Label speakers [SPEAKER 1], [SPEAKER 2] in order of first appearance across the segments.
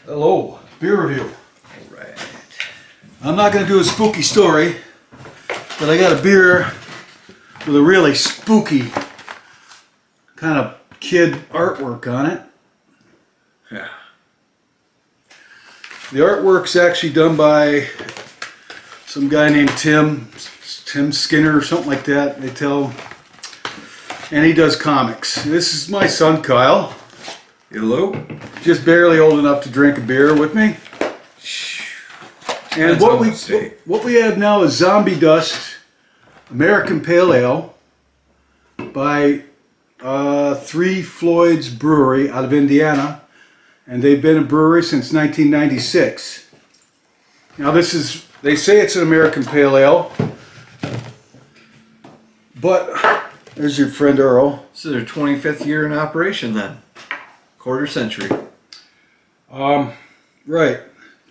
[SPEAKER 1] Hello, beer review.
[SPEAKER 2] All right.
[SPEAKER 1] I'm not going to do a spooky story, but I got a beer with a really spooky kind of kid artwork on it.
[SPEAKER 2] Yeah.
[SPEAKER 1] The artwork's actually done by some guy named Tim Skinner or something like that, they tell. And he does comics. This is my son Kyle.
[SPEAKER 2] Hello.
[SPEAKER 1] Just barely old enough to drink a beer with me. And what we have now is Zombie Dust American Pale Ale by Three Floyds Brewery out of Indiana, and they've been a brewery since 1996. Now they say it's an American Pale Ale, but there's your friend Earl.
[SPEAKER 2] This is their 25th year in operation then. Quarter century.
[SPEAKER 1] Right,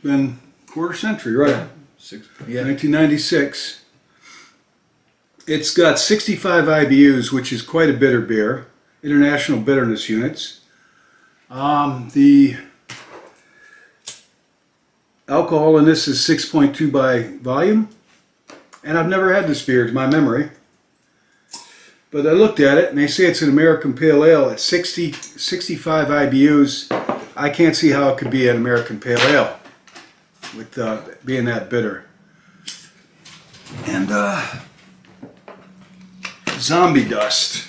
[SPEAKER 1] been quarter century, right?
[SPEAKER 2] Yeah.
[SPEAKER 1] 1996. It's got 65 IBUs, which is quite a bitter beer. International bitterness units. The alcohol in this is 6.2 by volume. And I've never had this beer to my memory. But I looked at it and they say it's an American Pale Ale at 65 IBUs. I can't see how it could be an American Pale Ale with being that bitter. And Zombie Dust.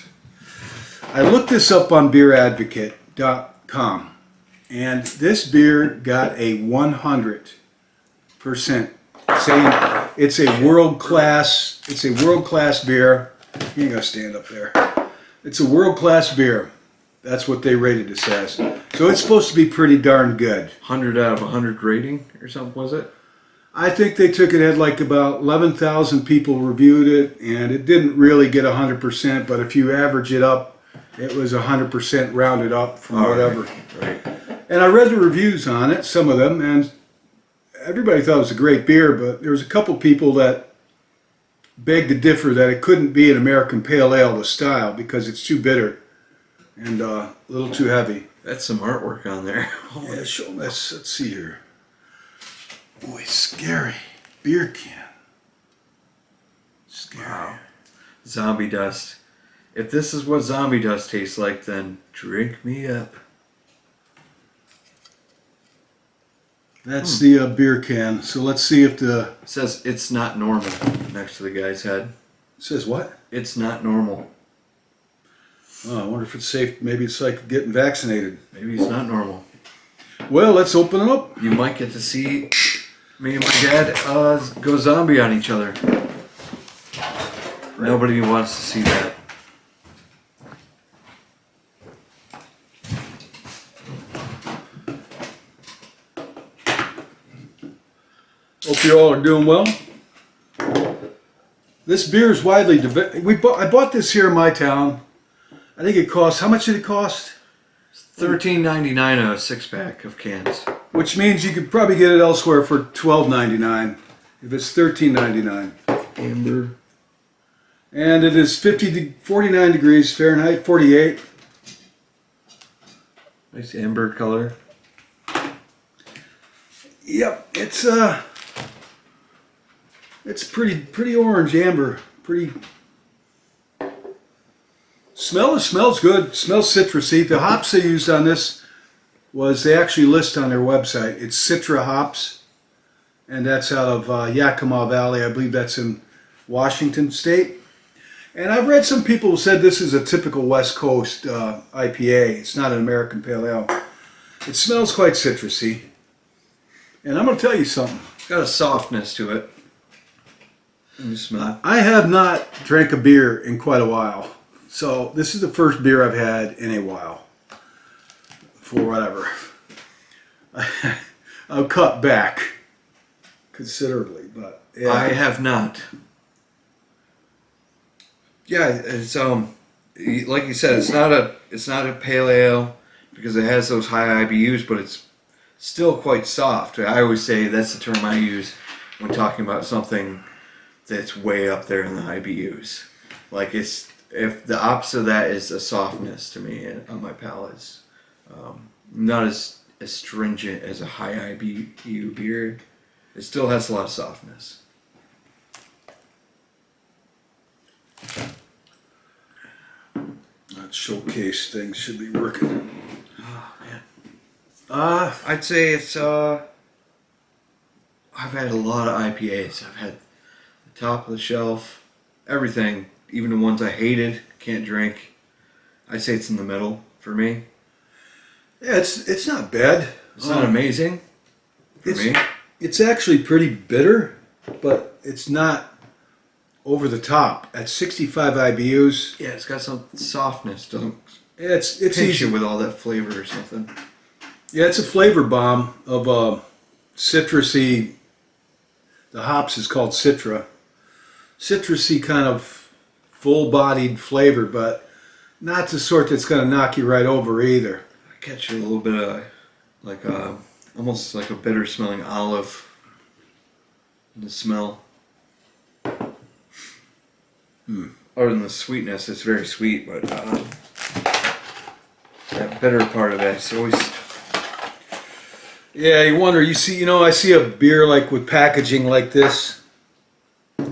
[SPEAKER 1] I looked this up on beeradvocate.com, and this beer got a 100%, saying it's a world-class beer. You ain't gonna stand up there. It's a world-class beer. That's what they rated this as. So it's supposed to be pretty darn good.
[SPEAKER 2] 100 out of 100 rating or something, was it?
[SPEAKER 1] I think they took it, had like about 11,000 people reviewed it, and it didn't really get 100%, but if you average it up, it was 100% rounded up from whatever.
[SPEAKER 2] Right.
[SPEAKER 1] And I read the reviews on it, some of them, and everybody thought it was a great beer, but there was a couple people that begged to differ that it couldn't be an American Pale Ale, the style, because it's too bitter and a little too heavy.
[SPEAKER 2] That's some artwork on there.
[SPEAKER 1] Yeah, show them this. Let's see here. Boy, scary. Beer can. Scary.
[SPEAKER 2] Wow. Zombie Dust. If this is what Zombie Dust tastes like, then drink me up.
[SPEAKER 1] That's the beer can. So let's see if
[SPEAKER 2] It says it's not normal next to the guy's head.
[SPEAKER 1] It says what?
[SPEAKER 2] It's not normal.
[SPEAKER 1] Oh, I wonder if it's safe. Maybe it's like getting vaccinated.
[SPEAKER 2] Maybe it's not normal.
[SPEAKER 1] Well, let's open it up.
[SPEAKER 2] You might get to see me and my dad go zombie on each other. Nobody wants to see that.
[SPEAKER 1] Hope you all are doing well. This beer is widely I bought this here in my town. I think it cost, how much did it cost?
[SPEAKER 2] $13.99 a 6-pack of cans.
[SPEAKER 1] Which means you could probably get it elsewhere for $12.99 if it's $13.99.
[SPEAKER 2] Amber.
[SPEAKER 1] And it is 49 degrees Fahrenheit, 48.
[SPEAKER 2] Nice amber color.
[SPEAKER 1] Yep, it's pretty orange amber. Pretty. Smells good. Smells citrusy. The hops they used on this they actually list on their website. It's Citra hops, and that's out of Yakima Valley. I believe that's in Washington State. And I've read some people who said this is a typical West Coast IPA. It's not an American Pale Ale. It smells quite citrusy. And I'm going to tell you something.
[SPEAKER 2] It's got a softness to it. You smell it.
[SPEAKER 1] I have not drank a beer in quite a while. So this is the first beer I've had in a while. For whatever. I've cut back considerably, but yeah.
[SPEAKER 2] I have not. Yeah, it's like you said, it's not a pale ale because it has those high IBUs, but it's still quite soft. I always say that's the term I use when talking about something that's way up there in the IBUs. Like if the opposite of that is a softness to me on my palate. Not as as stringent as a high IBU beer. It still has a lot of softness.
[SPEAKER 1] That showcase thing should be working.
[SPEAKER 2] Oh man. I'd say it's I've had a lot of IPAs. I've had the top of the shelf, everything, even the ones I hated, can't drink. I'd say it's in the middle for me.
[SPEAKER 1] Yeah, it's not bad.
[SPEAKER 2] It's not amazing for me.
[SPEAKER 1] It's actually pretty bitter, but it's not over the top. At 65 IBUs,
[SPEAKER 2] Yeah, it's got some softness. Doesn't
[SPEAKER 1] it's
[SPEAKER 2] pinch
[SPEAKER 1] easy.
[SPEAKER 2] you with all that flavor or something.
[SPEAKER 1] Yeah, it's a flavor bomb of citrusy. The hops is called Citra. Citrusy kind of full-bodied flavor, but not the sort that's going to knock you right over either.
[SPEAKER 2] I catch a little bit of like almost like a bitter smelling olive in the smell. Other than the sweetness, it's very sweet, but that bitter part of it, it's always.
[SPEAKER 1] Yeah, you wonder. You see, I see a beer like with packaging like this.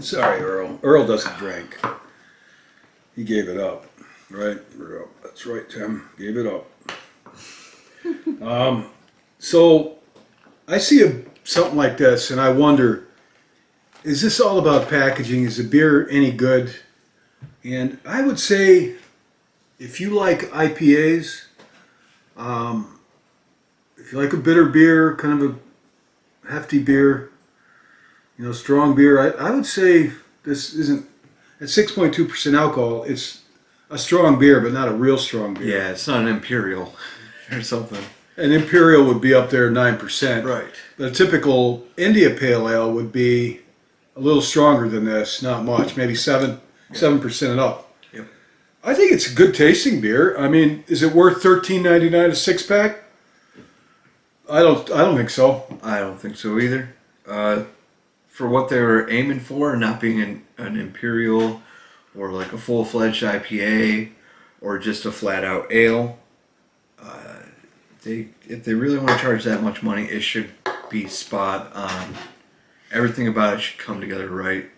[SPEAKER 1] Sorry, Earl. Earl doesn't drink. He gave it up, right? Earl. That's right, Tim. Gave it up. So I see something like this, and I wonder: is this all about packaging? Is the beer any good? And I would say, if you like IPAs, if you like a bitter beer, kind of a hefty beer, strong beer, I would say this isn't, at 6.2% alcohol, it's a strong beer, but not a real strong beer.
[SPEAKER 2] Yeah, it's not an imperial or something.
[SPEAKER 1] An imperial would be up there 9%.
[SPEAKER 2] Right.
[SPEAKER 1] But a typical India Pale Ale would be a little stronger than this, not much, maybe 7% and up.
[SPEAKER 2] Yep.
[SPEAKER 1] I think it's a good tasting beer. I mean, is it worth $13.99 a six pack? I don't think so.
[SPEAKER 2] I don't think so either. For what they were aiming for, not being an imperial or like a full-fledged IPA or just a flat-out ale, if they really want to charge that much money, it should be spot on. Everything about it should come together right.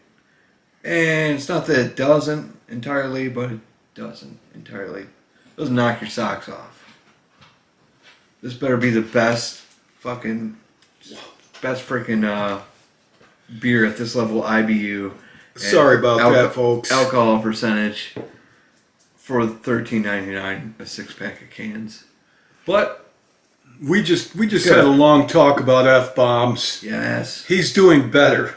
[SPEAKER 2] And it's not that it doesn't entirely, but it doesn't entirely. It doesn't knock your socks off. This better be the best freaking beer at this level IBU.
[SPEAKER 1] Sorry about that, folks.
[SPEAKER 2] Alcohol percentage for $13.99 a six pack of cans. But
[SPEAKER 1] We just had a long talk about F-bombs.
[SPEAKER 2] yes,
[SPEAKER 1] He's doing better.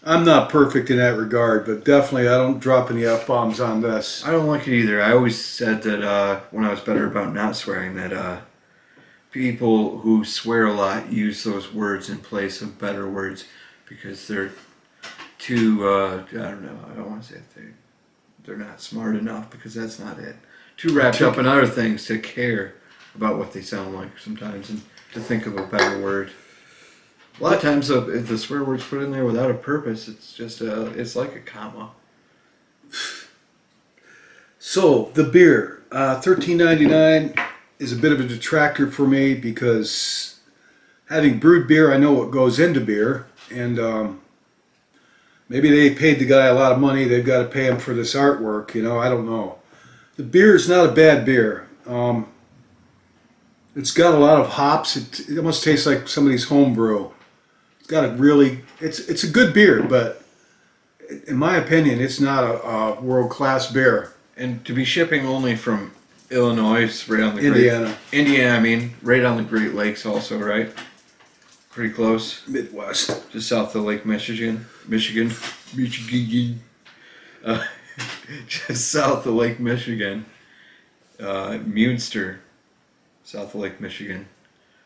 [SPEAKER 1] I'm not perfect in that regard, but definitely I don't drop any F-bombs on this.
[SPEAKER 2] I don't like it either. I always said that when I was better about not swearing, that people who swear a lot use those words in place of better words because they're too, I don't know, I don't want to say they're not smart enough, because that's not it. Too wrapped up in other things to care about what they sound like sometimes and to think of a better word. A lot of times if the swear word's put in there without a purpose, it's just it's like a comma.
[SPEAKER 1] So the beer, $13.99 is a bit of a detractor for me because having brewed beer, I know what goes into beer, and maybe they paid the guy a lot of money. They've got to pay him for this artwork. I don't know. The beer is not a bad beer. It's got a lot of hops. It almost tastes like somebody's home brew. It's got a really, it's a good beer, but in my opinion, it's not a world-class beer.
[SPEAKER 2] And to be shipping only from Illinois, right on the
[SPEAKER 1] Indiana,
[SPEAKER 2] right on the Great Lakes, also, right? Pretty close.
[SPEAKER 1] Midwest.
[SPEAKER 2] Just south of Lake Michigan. Just south of Lake Michigan. Munster, south of Lake Michigan.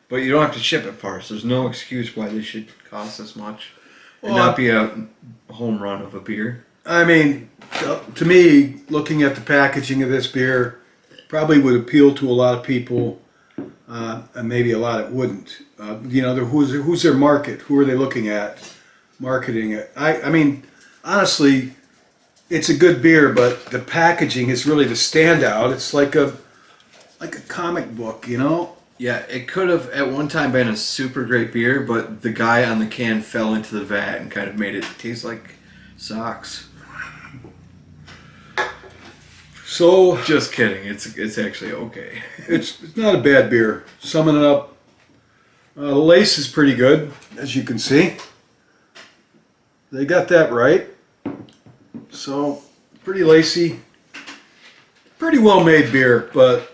[SPEAKER 2] But you don't have to ship it far, so there's no excuse why they should cost this much and not be a home run of a beer.
[SPEAKER 1] I mean, to me, looking at the packaging of this beer, probably would appeal to a lot of people, and maybe a lot it wouldn't. Who's their market? Who are they looking at marketing it? I mean, honestly, it's a good beer, but the packaging is really the standout. It's like a comic book,
[SPEAKER 2] Yeah, it could have at one time been a super great beer, but the guy on the can fell into the vat and kind of made it taste like socks.
[SPEAKER 1] So
[SPEAKER 2] Just kidding. It's actually okay.
[SPEAKER 1] it's not a bad beer. Summing it up, the lace is pretty good, as you can see. They got that right. So pretty lacy, pretty well made beer, but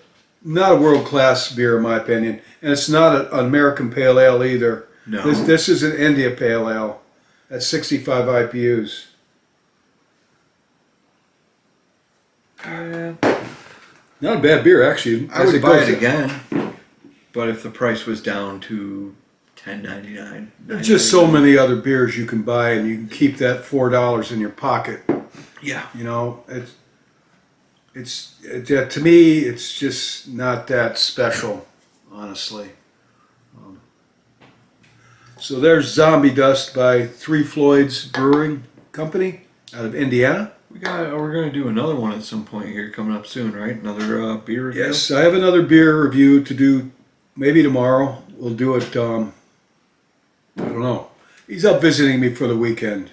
[SPEAKER 1] not a world class beer in my opinion. And it's not an American Pale Ale either.
[SPEAKER 2] No.
[SPEAKER 1] This is an India Pale Ale at 65 IPUs.
[SPEAKER 2] Yeah.
[SPEAKER 1] Not a bad beer, actually.
[SPEAKER 2] I would buy it again, but if the price was down to $10.99,
[SPEAKER 1] There's just so many other beers you can buy, and you can keep that $4 in your pocket.
[SPEAKER 2] Yeah.
[SPEAKER 1] You know, to me, it's just not that special, honestly. So there's Zombie Dust by Three Floyds Brewing Company out of Indiana.
[SPEAKER 2] We're gonna do another one at some point here coming up soon, right? Another beer review.
[SPEAKER 1] Yes, I have another beer review to do maybe tomorrow. We'll do it, I don't know. He's up visiting me for the weekend.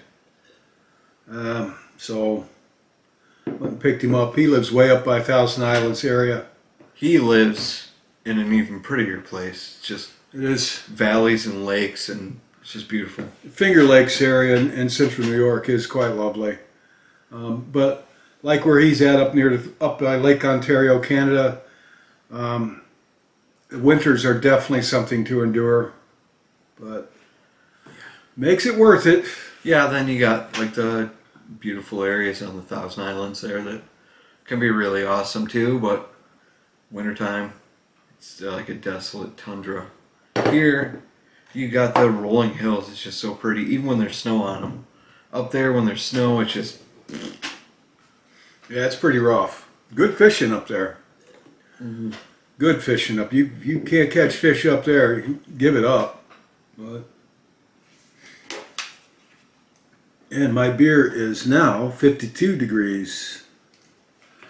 [SPEAKER 1] So went and picked him up. He lives way up by Thousand Islands area.
[SPEAKER 2] He lives in an even prettier place. It's just
[SPEAKER 1] It is
[SPEAKER 2] valleys and lakes, and it's just beautiful.
[SPEAKER 1] Finger Lakes area in central New York is quite lovely. But like where he's at up by Lake Ontario, Canada, the winters are definitely something to endure, but makes it worth it.
[SPEAKER 2] Yeah, then you got like the beautiful areas on the Thousand Islands there that can be really awesome too, but wintertime, it's like a desolate tundra. Here, you got the rolling hills. It's just so pretty, even when there's snow on them. Up there, when there's snow, it's just...
[SPEAKER 1] Yeah, it's pretty rough. Good fishing up there.
[SPEAKER 2] Mm-hmm.
[SPEAKER 1] Good fishing up. You can't catch fish up there. You give it up. But and my beer is now 52 degrees.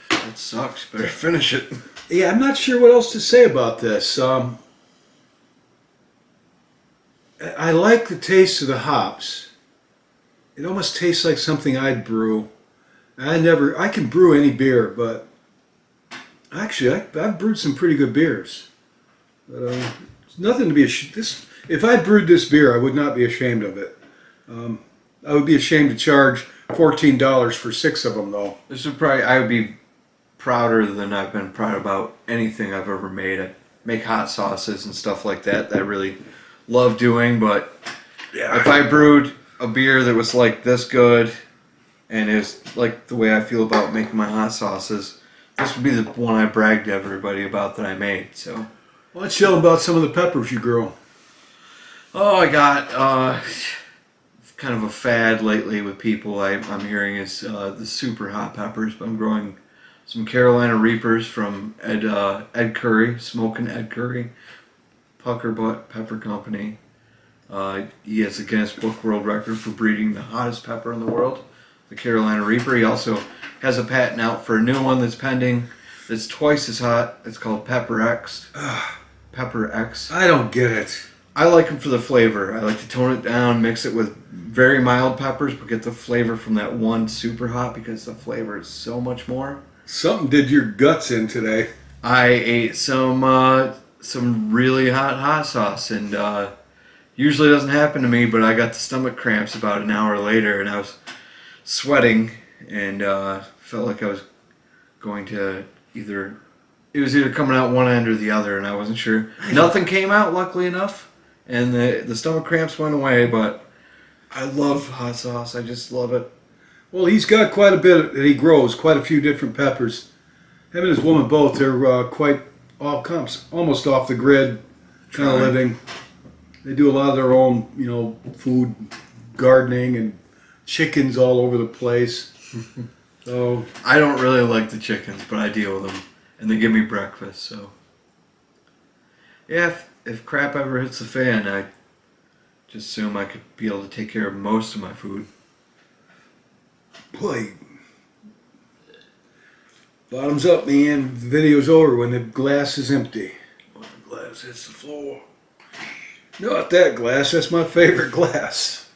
[SPEAKER 2] That sucks. Better finish it.
[SPEAKER 1] Yeah, I'm not sure what else to say about this. I like the taste of the hops. It almost tastes like something I'd brew. I can brew any beer, but actually I've brewed some pretty good beers. But it's nothing to be this. If I brewed this beer, I would not be ashamed of it. I would be ashamed to charge $14 for 6 of them, though.
[SPEAKER 2] This would probably... I would be prouder than I've been proud about anything I've ever made. I make hot sauces and stuff like that I really love doing, but
[SPEAKER 1] Yeah.
[SPEAKER 2] if I brewed a beer that was like this good and is like the way I feel about making my hot sauces, this would be the one I bragged to everybody about that I made. So
[SPEAKER 1] Why don't you tell them about some of the peppers you grow?
[SPEAKER 2] oh, I got kind of a fad lately with people I'm hearing is the super hot peppers, but I'm growing some Carolina Reapers from Ed Curry, Smokin' Ed Curry, Pucker Butt Pepper Company. He has a Guinness Book World Record for breeding the hottest pepper in the world, the Carolina Reaper. He also has a patent out for a new one that's pending that's twice as hot. It's called Pepper X. Pepper X.
[SPEAKER 1] I don't get it.
[SPEAKER 2] I like them for the flavor. I like to tone it down, mix it with very mild peppers, but get the flavor from that one super hot because the flavor is so much more.
[SPEAKER 1] Something did your guts in today.
[SPEAKER 2] I ate some really hot sauce, and usually doesn't happen to me, but I got the stomach cramps about an hour later, and I was sweating, and felt like I was going to it was either coming out one end or the other, and I wasn't sure. Nothing came out, luckily enough, and the stomach cramps went away, but I love hot sauce. I just love it.
[SPEAKER 1] Well, he's got quite a bit that he grows, quite a few different peppers. Him and his woman both, they're quite almost off the grid kind of living. They do a lot of their own, food, gardening, and chickens all over the place. So
[SPEAKER 2] I don't really like the chickens, but I deal with them, and they give me breakfast. So yeah, if crap ever hits the fan, I just assume I could be able to take care of most of my food.
[SPEAKER 1] boy, bottoms up, man. The video's over when the glass is empty.
[SPEAKER 2] Well, I'm glad
[SPEAKER 1] glass hits the floor. Not that glass. That's my favorite glass.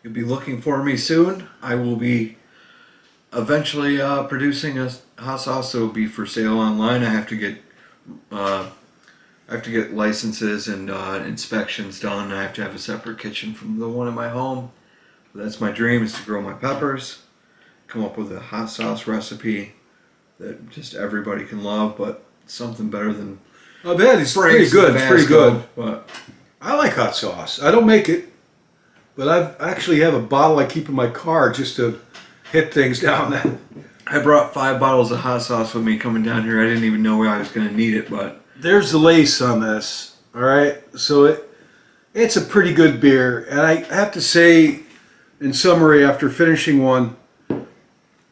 [SPEAKER 2] You'll be looking for me soon. I will be eventually producing a hot sauce that will be for sale online. I have to get licenses and inspections done. I have to have a separate kitchen from the one in my home. But that's my dream, is to grow my peppers, come up with a hot sauce recipe that just everybody can love, but something better than
[SPEAKER 1] I bet it's pretty good. It's pretty good.
[SPEAKER 2] But
[SPEAKER 1] I like hot sauce. I don't make it, but I actually have a bottle I keep in my car just to hit things down.
[SPEAKER 2] I brought 5 bottles of hot sauce with me coming down here. I didn't even know I was going to need it, but
[SPEAKER 1] There's the lace on this. All right, so it's a pretty good beer, and I have to say, in summary, after finishing one,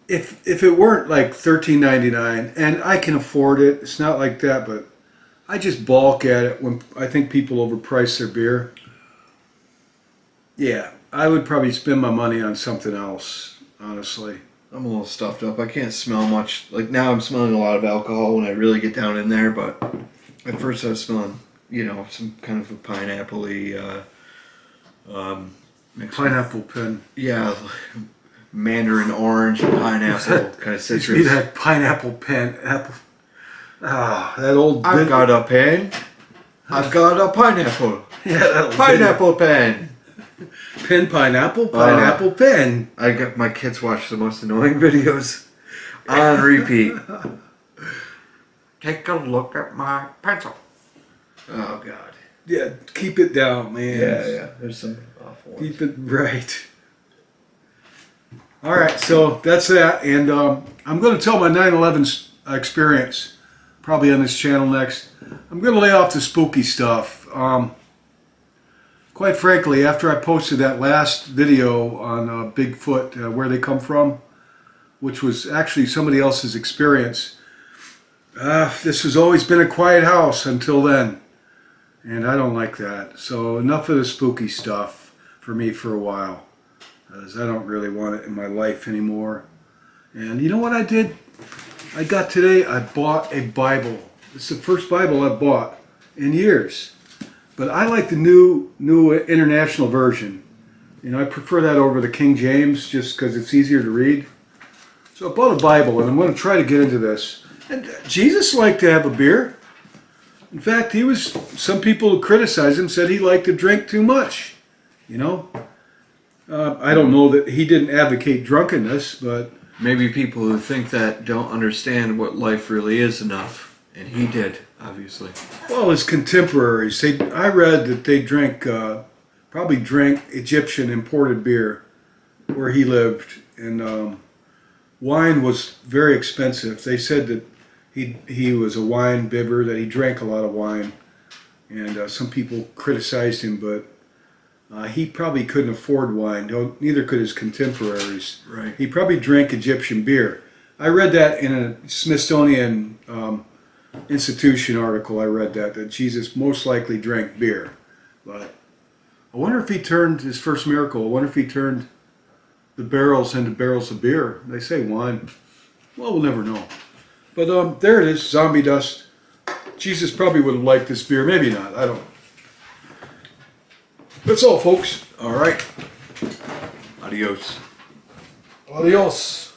[SPEAKER 1] if it weren't like $13.99, and I can afford it, it's not like that, but I just balk at it when I think people overprice their beer. Yeah, I would probably spend my money on something else, honestly.
[SPEAKER 2] I'm a little stuffed up. I can't smell much. Like now I'm smelling a lot of alcohol when I really get down in there, but at first I was smelling, some kind of a pineapple-y, mixed with-
[SPEAKER 1] Pineapple pen.
[SPEAKER 2] yeah, mandarin orange, pineapple, kind of
[SPEAKER 1] Used to be
[SPEAKER 2] citrus.
[SPEAKER 1] that pineapple pen. Apple. That old.
[SPEAKER 2] I've got a pen. I've got a pineapple.
[SPEAKER 1] Yeah, that old
[SPEAKER 2] Pineapple pen.
[SPEAKER 1] pen. Pineapple pen.
[SPEAKER 2] I got my kids watch the most annoying videos on repeat. Take a look at my pencil. Oh God.
[SPEAKER 1] Yeah, keep it down, man.
[SPEAKER 2] Yeah. There's some awful ones.
[SPEAKER 1] Keep it right. All right, so that's that, and I'm going to tell my 9/11 experience, probably on this channel next. I'm going to lay off the spooky stuff. Quite frankly, after I posted that last video on Bigfoot, where they come from, which was actually somebody else's experience, this has always been a quiet house until then, and I don't like that. So enough of the spooky stuff for me for a while, because I don't really want it in my life anymore. And you know what I did? I bought a Bible. It's the first Bible I've bought in years. But I like the new international version. I prefer that over the King James just because it's easier to read. So I bought a Bible, and I'm going to try to get into this. And Jesus liked to have a beer. In fact, some people who criticized him said he liked to drink too much. I don't know that he didn't advocate drunkenness, but
[SPEAKER 2] Maybe people who think that don't understand what life really is enough, and he did, obviously.
[SPEAKER 1] well, his contemporaries, I read that they probably drank Egyptian imported beer where he lived, and wine was very expensive. They said that he was a wine bibber, that he drank a lot of wine, and some people criticized him, but he probably couldn't afford wine. Neither could his contemporaries.
[SPEAKER 2] Right.
[SPEAKER 1] He probably drank Egyptian beer. I read that in a Smithsonian Institution article. I read that Jesus most likely drank beer. But I wonder if he turned his first miracle. I wonder if he turned the barrels into barrels of beer. They say wine. Well, we'll never know. But there it is, zombie dust. Jesus probably would have liked this beer. Maybe not. I don't know. That's all, folks.
[SPEAKER 2] All right. Adios.
[SPEAKER 1] Adios.